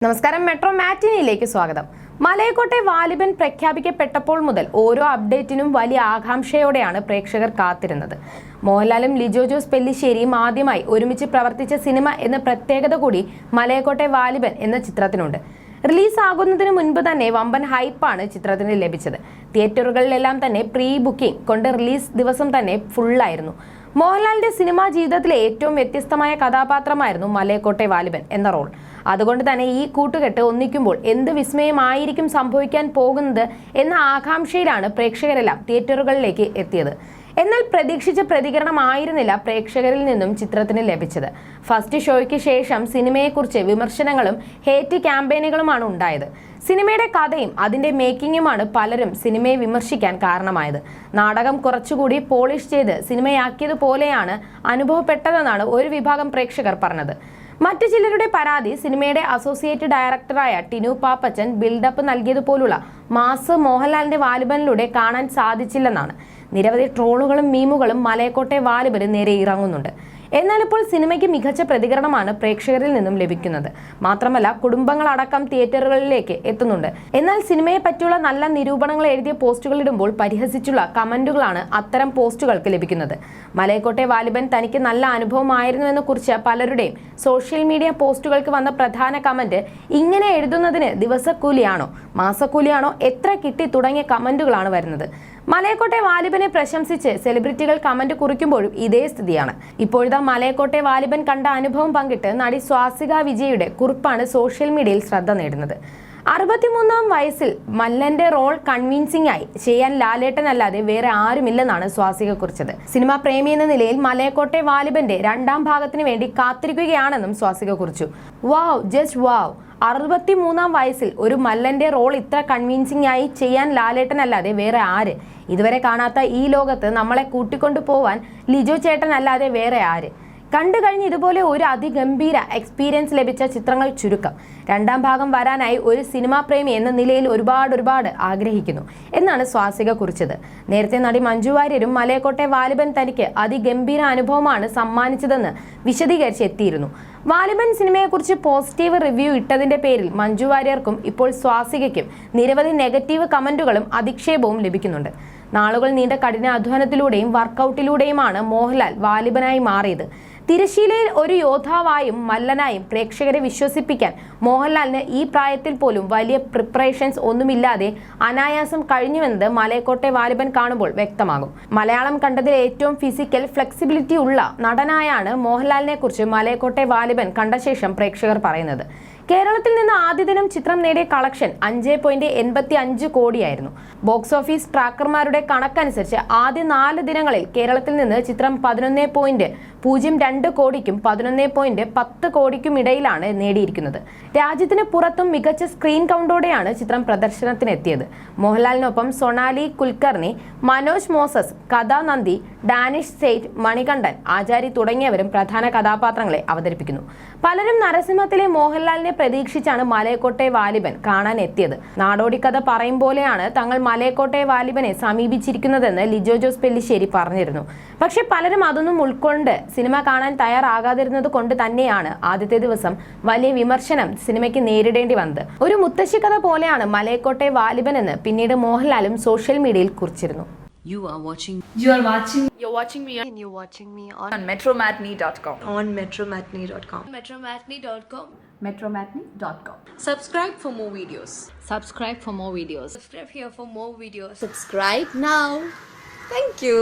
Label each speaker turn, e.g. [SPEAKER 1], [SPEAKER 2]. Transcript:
[SPEAKER 1] നമസ്കാരം, മെട്രോ മാറ്റിനിയിലേക്ക് സ്വാഗതം. മലയക്കോട്ടെ വാലിബൻ പ്രഖ്യാപിക്കപ്പെട്ടപ്പോൾ മുതൽ ഓരോ അപ്ഡേറ്റിനും വലിയ ആകാംക്ഷയോടെയാണ് പ്രേക്ഷകർ കാത്തിരുന്നത്. മോഹൻലാലും ലിജോ ജോസ് പെല്ലിശ്ശേരിയും ആദ്യമായി ഒരുമിച്ച് പ്രവർത്തിച്ച സിനിമ എന്ന പ്രത്യേകത കൂടി മലയക്കോട്ടെ വാലിബൻ എന്ന ചിത്രത്തിനുണ്ട്. റിലീസ് ആകുന്നതിന് മുൻപ് തന്നെ വമ്പൻ ഹൈപ്പാണ് ചിത്രത്തിന് ലഭിച്ചത്. തിയേറ്ററുകളിലെല്ലാം തന്നെ പ്രീ ബുക്കിംഗ് കൊണ്ട് റിലീസ് ദിവസം തന്നെ ഫുള്ളായിരുന്നു. മോഹൻലാലിന്റെ സിനിമാ ജീവിതത്തിലെ ഏറ്റവും വ്യത്യസ്തമായ കഥാപാത്രമായിരുന്നു മലയക്കോട്ടെ വാലിബൻ എന്ന റോൾ. അതുകൊണ്ട് തന്നെ ഈ കൂട്ടുകെട്ട് ഒന്നിക്കുമ്പോൾ എന്ത് വിസ്മയമായിരിക്കും സംഭവിക്കാൻ പോകുന്നത് എന്ന ആകാംക്ഷയിലാണ് പ്രേക്ഷകരെല്ലാം തിയേറ്ററുകളിലേക്ക് എത്തിയത്. എന്നാൽ പ്രതീക്ഷിച്ച പ്രതികരണമായിരുന്നില്ല പ്രേക്ഷകരിൽ നിന്നും ചിത്രത്തിന് ലഭിച്ചത്. ഫസ്റ്റ് ഷോയ്ക്ക് ശേഷം സിനിമയെക്കുറിച്ച് വിമർശനങ്ങളും ഹേറ്റ് ക്യാമ്പയിനുകളുമാണ് ഉണ്ടായത്. സിനിമയുടെ കഥയും അതിന്റെ മേക്കിങ്ങുമാണ് പലരും സിനിമയെ വിമർശിക്കാൻ കാരണമായത്. നാടകം കുറച്ചുകൂടി പോളിഷ് ചെയ്ത് സിനിമയാക്കിയതുപോലെയാണ് അനുഭവപ്പെട്ടതെന്നാണ് ഒരു വിഭാഗം പ്രേക്ഷകർ പറഞ്ഞത്. മറ്റു ചിലരുടെ പരാതി സിനിമയുടെ അസോസിയേറ്റ് ഡയറക്ടറായ ടിനു പാപ്പച്ചൻ ബിൽഡപ്പ് നൽകിയതുപോലുള്ള മാസ് മോഹൻലാലിന്റെ വാലിബനിലൂടെ കാണാൻ സാധിച്ചില്ലെന്നാണ്. നിരവധി ട്രോളുകളും മീമുകളും മലയക്കോട്ടെ വാലിബന് നേരെ ഇറങ്ങുന്നുണ്ട്. എന്നാൽ ഇപ്പോൾ സിനിമയ്ക്ക് മികച്ച പ്രതികരണമാണ് പ്രേക്ഷകരിൽ നിന്നും ലഭിക്കുന്നത്. മാത്രമല്ല, കുടുംബങ്ങളടക്കം തിയേറ്ററുകളിലേക്ക് എത്തുന്നുണ്ട്. എന്നാൽ സിനിമയെ പറ്റിയുള്ള നല്ല നിരൂപണങ്ങൾ എഴുതിയ പോസ്റ്റുകൾ ഇടുമ്പോൾ പരിഹസിച്ചുള്ള കമന്റുകളാണ് അത്തരം പോസ്റ്റുകൾക്ക് ലഭിക്കുന്നത്. മലയക്കോട്ടെ വാലിബൻ തനിക്ക് നല്ല അനുഭവമായിരുന്നുവെന്ന് കുറിച്ച് പലരുടെയും സോഷ്യൽ മീഡിയ പോസ്റ്റുകൾക്ക് വന്ന പ്രധാന കമന്റ് ഇങ്ങനെ എഴുതുന്നതിന് ദിവസക്കൂലിയാണോ, മാസക്കൂലിയാണോ, എത്ര കിട്ടി തുടങ്ങിയ കമന്റുകളാണ് വരുന്നത്. മലയക്കോട്ടെ വാലിബനെ പ്രശംസിച്ച് സെലിബ്രിറ്റികൾ കമന്റ് കുറിക്കുമ്പോഴും ഇതേ സ്ഥിതിയാണ്. ഇപ്പോഴത്തെ മലയക്കോട്ടെ വാലിബൻ കണ്ട അനുഭവം പങ്കിട്ട് നടി സ്വാസിക വിജയുടെ കുറിപ്പാണ് സോഷ്യൽ മീഡിയയിൽ ശ്രദ്ധ നേടുന്നത്. 63-ാം വയസ്സിൽ മല്ലന്റെ റോൾ കൺവിൻസിംഗ് ആയി ചെയ്യാൻ ലാലേട്ടനല്ലാതെ വേറെ ആരുമില്ലെന്നാണ് സ്വാസിക കുറിച്ചത്. സിനിമാ പ്രേമി എന്ന നിലയിൽ മലയക്കോട്ടെ വാലിബന്റെ 2ാം ഭാഗത്തിന് വേണ്ടി കാത്തിരിക്കുകയാണെന്നും സ്വാസിക കുറിച്ചു. വാവ്, ജസ്റ്റ് വാവ്. 63-ാം വയസ്സിൽ ഒരു മല്ലന്റെ റോൾ ഇത്ര കൺവിൻസിംഗ് ആയി ചെയ്യാൻ ലാലേട്ടനല്ലാതെ വേറെ ആര്? ഇതുവരെ കാണാത്ത ഈ ലോകത്ത് നമ്മളെ കൂട്ടിക്കൊണ്ടു പോവാൻ ലിജോ ചേട്ടനല്ലാതെ വേറെ ആര്? കണ്ടു കഴിഞ്ഞ് ഇതുപോലെ ഒരു അതിഗംഭീര എക്സ്പീരിയൻസ് ലഭിച്ച ചിത്രങ്ങൾ ചുരുക്കം. 2ാം ഭാഗം വരാനായി ഒരു സിനിമാ പ്രേമി എന്ന നിലയിൽ ഒരുപാട് ആഗ്രഹിക്കുന്നു എന്നാണ് സ്വാസിക കുറിച്ചത്. നേരത്തെ നടി മഞ്ജു വാര്യരും മലയക്കോട്ടെ വാലിബൻ തനിക്ക് അതിഗംഭീര അനുഭവമാണ് സമ്മാനിച്ചതെന്ന് വിശദീകരിച്ച് എത്തിയിരുന്നു. വാലിബൻ സിനിമയെക്കുറിച്ച് പോസിറ്റീവ് റിവ്യൂ ഇട്ടതിന്റെ പേരിൽ മഞ്ജു വാര്യർക്കും ഇപ്പോൾ സ്വാസികയ്ക്കും നിരവധി നെഗറ്റീവ് കമന്റുകളും അധിക്ഷേപവും ലഭിക്കുന്നുണ്ട്. നാളുകൾ നീണ്ട കഠിനാധ്വാനത്തിലൂടെയും വർക്കൗട്ടിലൂടെയുമാണ് മോഹൻലാൽ വാലിബനായി മാറിയത്. തിരശ്ശീലയിൽ ഒരു യോദ്ധാവായും മല്ലനായും പ്രേക്ഷകരെ വിശ്വസിപ്പിക്കാൻ മോഹൻലാലിന് ഈ പ്രായത്തിൽ പോലും വലിയ പ്രിപ്പറേഷൻസ് ഒന്നുമില്ലാതെ അനായാസം കഴിഞ്ഞുവെന്നത് മലയക്കോട്ടെ വാലിബൻ കാണുമ്പോൾ വ്യക്തമാകും. മലയാളം കണ്ടതിൽ ഏറ്റവും ഫിസിക്കൽ ഫ്ലെക്സിബിലിറ്റി ഉള്ള നടനായാണ് മോഹൻലാലിനെ കുറിച്ച് മലയക്കോട്ടെ വാലിബൻ കണ്ട ശേഷം പ്രേക്ഷകർ പറയുന്നത്. കേരളത്തിൽ നിന്ന് ആദ്യ ദിനം ചിത്രം നേടിയ കളക്ഷൻ 5.85 കോടിയായിരുന്നു. ബോക്സ് ഓഫീസ് ട്രാക്കർമാരുടെ കണക്കനുസരിച്ച് ആദ്യ 4 ദിനങ്ങളിൽ കേരളത്തിൽ നിന്ന് ചിത്രം 11.02 കോടിക്കും 11.10 കോടിക്കും ഇടയിലാണ് നേടിയിരിക്കുന്നത്. രാജ്യത്തിന് പുറത്തും മികച്ച സ്ക്രീൻ കൗണ്ടോടെയാണ് ചിത്രം പ്രദർശനത്തിനെത്തിയത്. മോഹൻലാലിനൊപ്പം Sonali Kulkarni, Manoj Moses, കഥാനന്ദി, Danish said, Manikandan, ആചാരി തുടങ്ങിയവരും പ്രധാന കഥാപാത്രങ്ങളെ അവതരിപ്പിക്കുന്നു. പലരും നരസിംഹത്തിലെ മോഹൻലാലിനെ പ്രതീക്ഷിച്ചാണ് മലയക്കോട്ടെ വാലിബൻ കാണാൻ എത്തിയത്. നാടോടിക്കഥ പറയും പോലെയാണ് തങ്ങൾ മലയക്കോട്ടെ വാലിബനെ സമീപിച്ചിരിക്കുന്നതെന്ന് ലിജോ ജോസ് പെല്ലിശ്ശേരി പറഞ്ഞിരുന്നു. പക്ഷെ പലരും അതൊന്നും ഉൾക്കൊണ്ട് സിനിമ കാണാൻ തയ്യാറാകാതിരുന്നത് കൊണ്ട് തന്നെയാണ് ആദ്യത്തെ ദിവസം വലിയ വിമർശനം സിനിമയ്ക്ക് നേരിടേണ്ടി വന്നത്. ഒരു മുത്തശ്ശി കഥ പോലെയാണ് മലയക്കോട്ടെ വാലിബൻ എന്ന് പിന്നീട് മോഹൻലാലും സോഷ്യൽ മീഡിയയിൽ കുറിച്ചിരുന്നു.
[SPEAKER 2] You're watching
[SPEAKER 3] me
[SPEAKER 2] on metromatney.com.
[SPEAKER 3] On metromatney.com.
[SPEAKER 2] Metromatney.com.
[SPEAKER 3] Subscribe for more videos.
[SPEAKER 2] Subscribe for more videos.
[SPEAKER 3] Subscribe here for more videos.
[SPEAKER 2] Subscribe now.
[SPEAKER 3] Thank you.